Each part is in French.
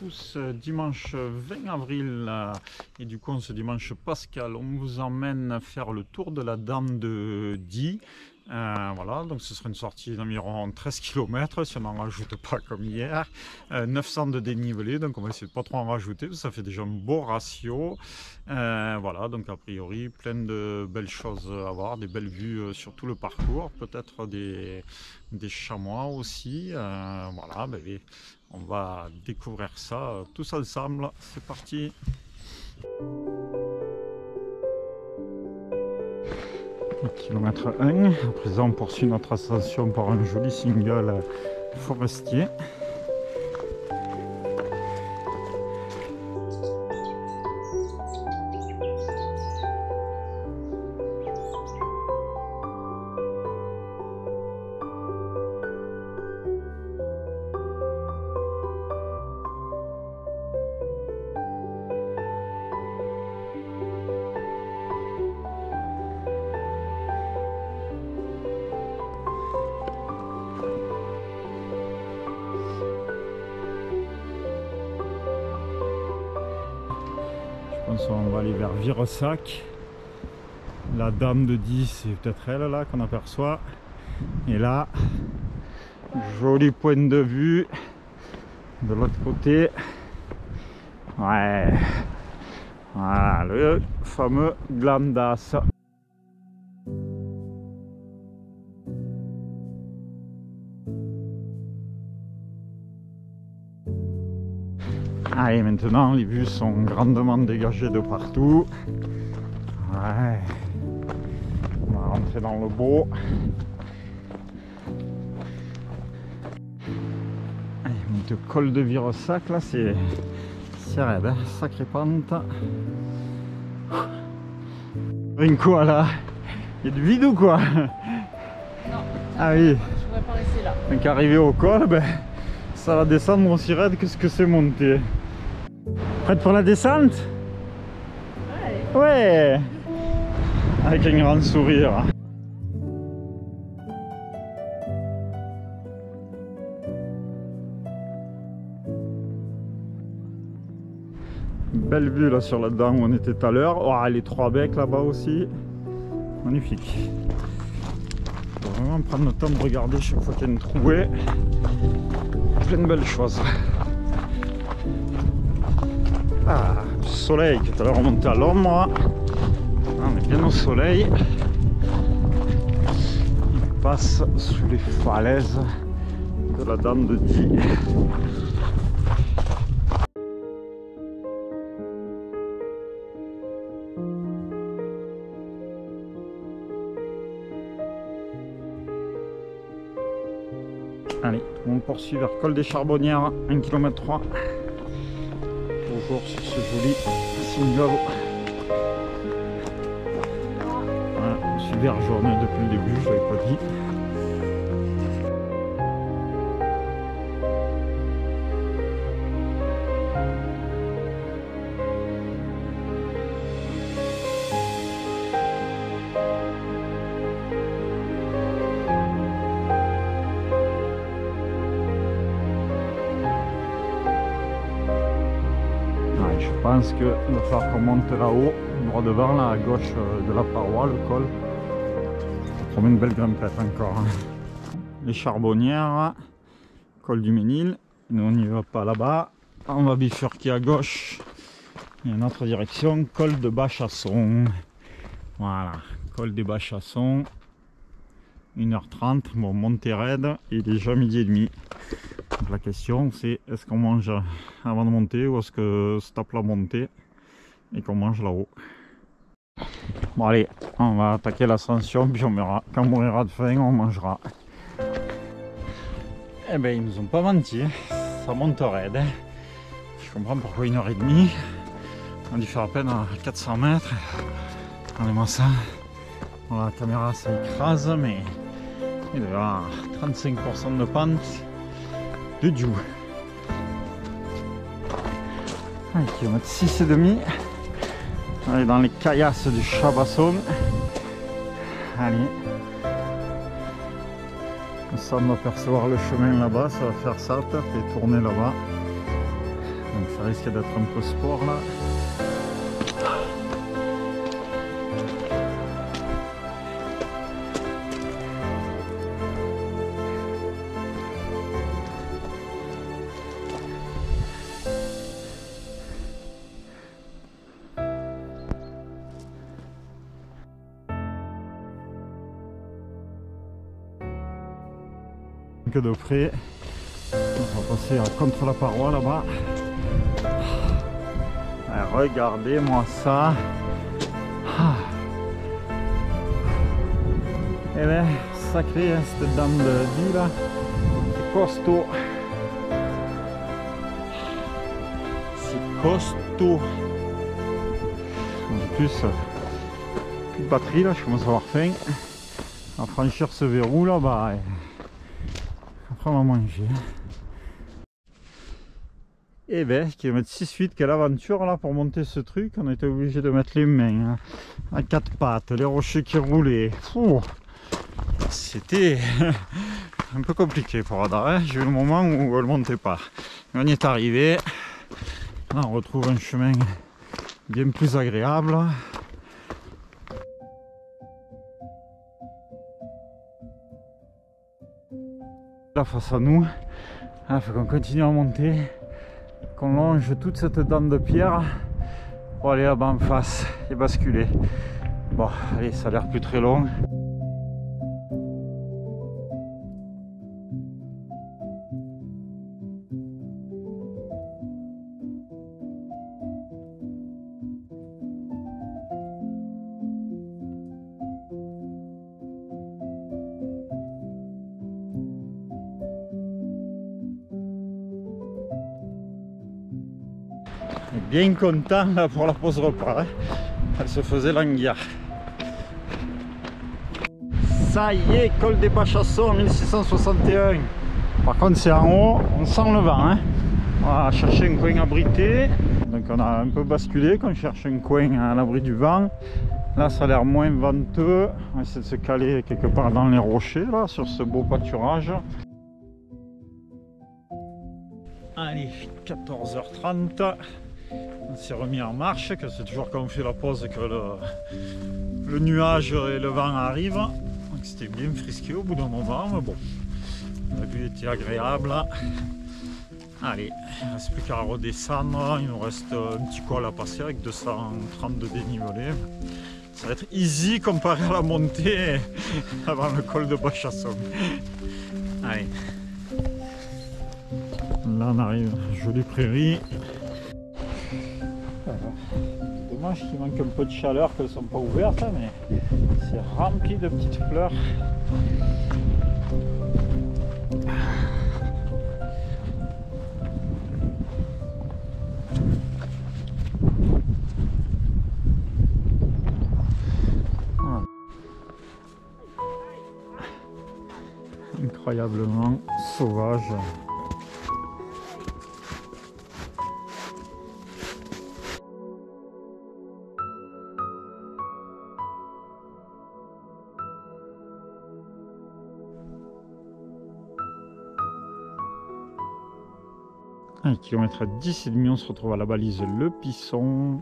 tous, dimanche 20 avril et du coup ce dimanche pascal on vous emmène faire le tour de la Dame de Die. Voilà, donc ce sera une sortie d'environ 13 km si on n'en rajoute pas comme hier, 900 de dénivelé, donc on va essayer de pas trop en rajouter, ça fait déjà un beau ratio. Voilà, donc a priori plein de belles choses à voir, des belles vues sur tout le parcours, peut-être des chamois aussi. Voilà, on va découvrir ça tous ensemble, c'est parti. Kilomètre 1, à présent on poursuit notre ascension par un joli single forestier. On va aller vers Viressac. La Dame de Die, c'est peut-être elle là qu'on aperçoit. Et là, joli point de vue de l'autre côté. Ouais, voilà le fameux Glandas. Allez, maintenant les vues sont grandement dégagées de partout. Ouais. On va rentrer dans le beau. Allez, on te col de Viressac là, c'est raide, hein, sacrée pente. Une quoi là? Il y a du vide ou quoi? Non. Ah oui. Je voudrais pas rester là. Donc arrivé au col, ça va descendre aussi raide que ce que c'est monté. Prête pour la descente? Ouais. Ouais. Avec un grand sourire. Belle vue là sur la dame où on était tout à l'heure. Oh, les trois becs là-bas aussi. Magnifique. On va vraiment prendre le temps de regarder chaque fois qu'il y a une trouée. Plein de belles choses. Ah, du soleil, tout à l'heure on montait à l'ombre. On est bien au soleil. Il passe sous les falaises de la Dame de Die. Allez, on poursuit vers Col des Charbonnières, 1 km 3. Toujours sur ce joli single. Voilà, je suis vert jaune depuis le début, je l'avais pas dit. Je pense qu'il va falloir qu'on monte là-haut, droit devant, là à gauche de la paroi, le col. Ça promet une belle grimpette encore. Les Charbonnières, col du Ménil. Nous on n'y va pas là-bas. On va bifurquer à gauche. Et une autre direction, col de Bachasson. Voilà, col des Bachassons. 1h30, bon, montée raide, il est déjà 12h30. Donc la question c'est est-ce qu'on mange avant de monter ou est-ce que se tape la montée et qu'on mange là-haut. Bon allez, on va attaquer l'ascension puis on verra. Quand on mourra de faim, on mangera. Eh ben ils nous ont pas menti, ça monte raide. Je comprends pourquoi 1h30. On a dû faire à peine à 400 mètres. Regardez-moi ça. Bon, la caméra ça écrase, mais il doit y avoir 35% de pente de Dieu. Allez, kilomètre 6,5. On est dans les caillasses du Chabasson. Allez. Ça on va percevoir le chemin là-bas, ça va faire ça, peut-être, et tourner là-bas. Donc Ça risque d'être un peu sport là. Que de près, on va passer contre la paroi là-bas. Regardez-moi ça. Et bien, sacré cette dame de vie là, c'est costaud. C'est costaud. En plus, plus de batterie là, je commence à avoir faim. À franchir ce verrou là, bah. Après on va manger. Et ben, kilomètre 6-8, quelle aventure là pour monter ce truc. On était obligé de mettre les mains à quatre pattes, les rochers qui roulaient. C'était un peu compliqué pour Ada, hein. J'ai eu le moment où elle ne montait pas. On y est arrivé. Là on retrouve un chemin bien plus agréable. Là face à nous, il faut qu'on continue à monter, qu'on longe toute cette dent de pierre pour aller là-bas en face et basculer. Bon, allez, ça a l'air plus très long. Bien content là, pour la pause repas, hein. Elle se faisait languir. Ça y est, col des Bachasson 1661. Par contre c'est en haut, on sent le vent, hein. On va chercher un coin abrité. Donc on a un peu basculé, qu'on cherche un coin à l'abri du vent. Là ça a l'air moins venteux. On va essayer de se caler quelque part dans les rochers là, sur ce beau pâturage. Allez, 14h30. On s'est remis en marche, que c'est toujours quand on fait la pause que le nuage et le vent arrivent. Donc c'était bien frisqué au bout d'un moment, mais bon, la vue était agréable. Allez, il ne reste plus qu'à redescendre. Il nous reste un petit col à passer avec 230 de dénivelé. Ça va être easy comparé à la montée avant le col de Bachasson. Allez. Là on arrive, jolie prairie. Dommage qu'il manque un peu de chaleur, qu'elles ne sont pas ouvertes, mais c'est rempli de petites fleurs. Voilà. Incroyablement sauvage. Un kilomètre à 10,5, on se retrouve à la balise Le Pisson.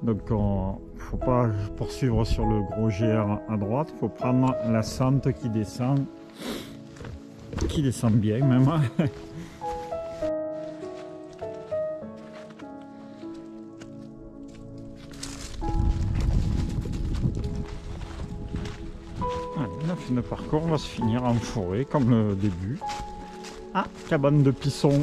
Donc il ne faut pas poursuivre sur le gros GR à droite, il faut prendre la sente qui descend bien même. Allez, la fin de parcours va se finir en forêt comme le début. Ah, cabane de Pisson.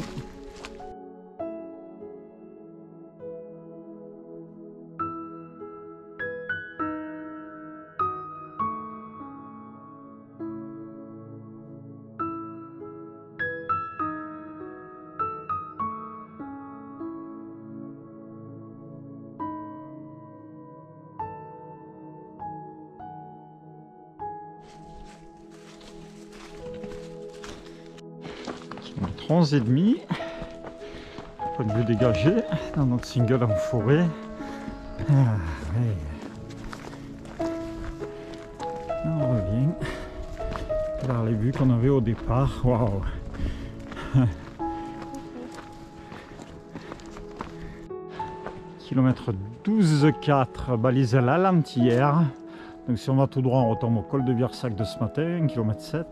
Entre 11,5, point de vue dégagé dans notre single en forêt. Ah, ouais. On revient vers les vues qu'on avait au départ. Waouh! Kilomètre 12,4, balise la Lentillère. Donc si on va tout droit, on retombe au col de Biersac de ce matin, 1,7 km.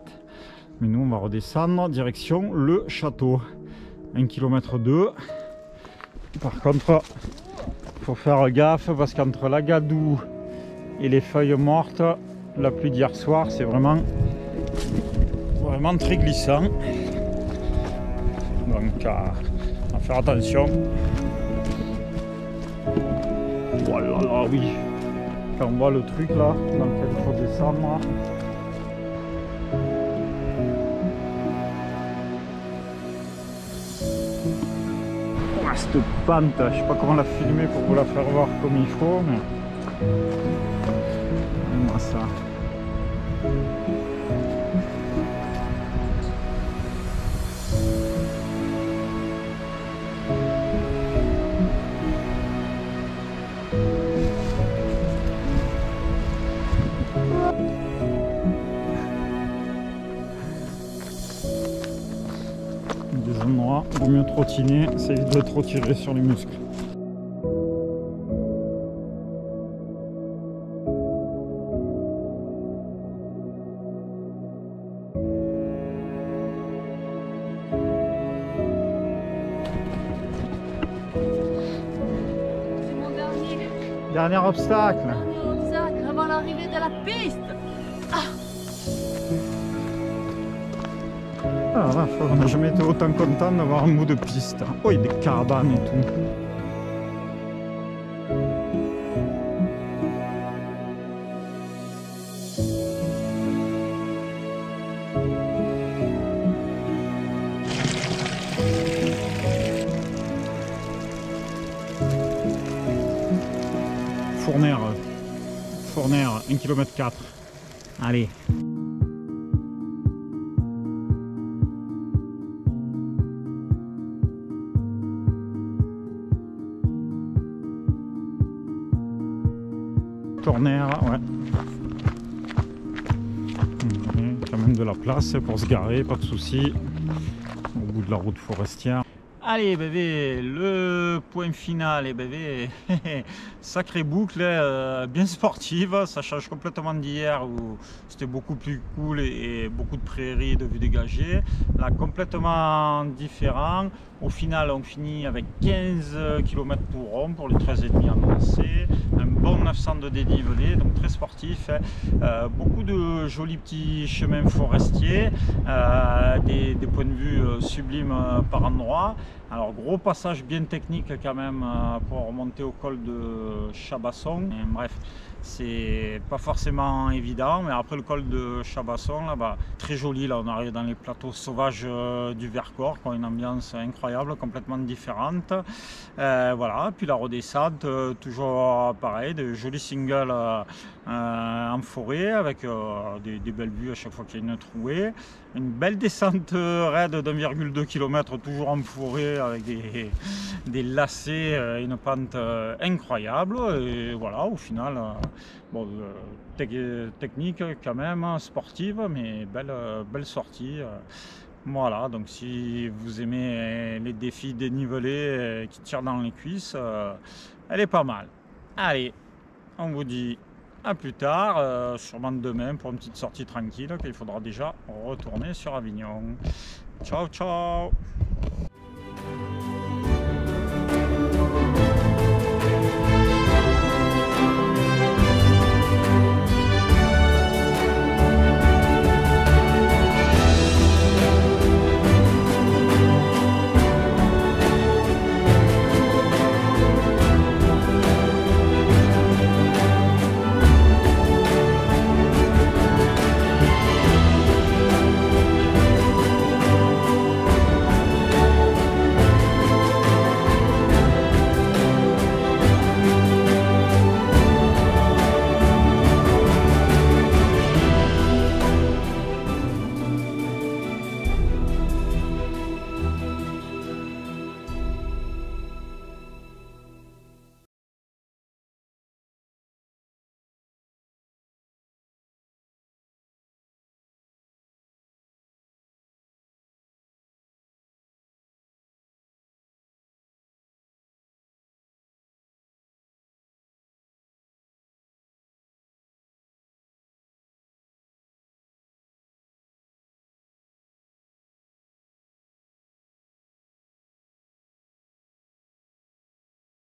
Mais nous, on va redescendre direction le château. 1,2 km. Par contre, il faut faire gaffe parce qu'entre la gadoue et les feuilles mortes, la pluie d'hier soir, c'est vraiment très glissant. Donc à faire attention. Voilà, là, oui. Quand on voit le truc là, dans lequel il faut descendre. Oh, cette pente, je sais pas comment la filmer pour vous la faire voir comme il faut, mais moi ça. Des endroits où vaut mieux trottiner, ça évite de trop tirer sur les muscles. C'est mon Dernier obstacle. dernier obstacle avant l'arrivée de la piste. Ah la vache, on n'a jamais été autant content d'avoir un bout de piste. Oh, il y a des caravanes et tout. Fournaire, 1,4 km. Allez. Tournaire, ouais. Il y a quand même de la place pour se garer, pas de souci. Au bout de la route forestière. Allez bébé, le point final, et bébé, sacrée boucle, bien sportive, ça change complètement d'hier où c'était beaucoup plus cool et beaucoup de prairies de vue dégagée. Là, complètement différent. Au final, on finit avec 15 km tout rond pour les 13,5 annoncés, un bon 900 de dénivelé, donc très sportif. Beaucoup de jolis petits chemins forestiers, des points de vue sublimes par endroits. Alors gros passage bien technique quand même pour remonter au col de Chabasson. Et bref, c'est pas forcément évident, mais après le col de Chabasson, là-bas, très joli. Là, on arrive dans les plateaux sauvages du Vercors, quoi, une ambiance incroyable, complètement différente. Voilà, puis la redescente, toujours pareil, de jolis singles en forêt avec des belles vues à chaque fois qu'il y a une trouée. Une belle descente raide d'1,2 km, toujours en forêt avec des lacets, une pente incroyable. Et voilà, au final, bon, technique quand même, sportive, mais belle sortie. Voilà, donc si vous aimez les défis dénivelés qui tirent dans les cuisses, elle est pas mal. Allez, on vous dit à plus tard, sûrement demain pour une petite sortie tranquille, qu'il faudra déjà retourner sur Avignon. Ciao, ciao!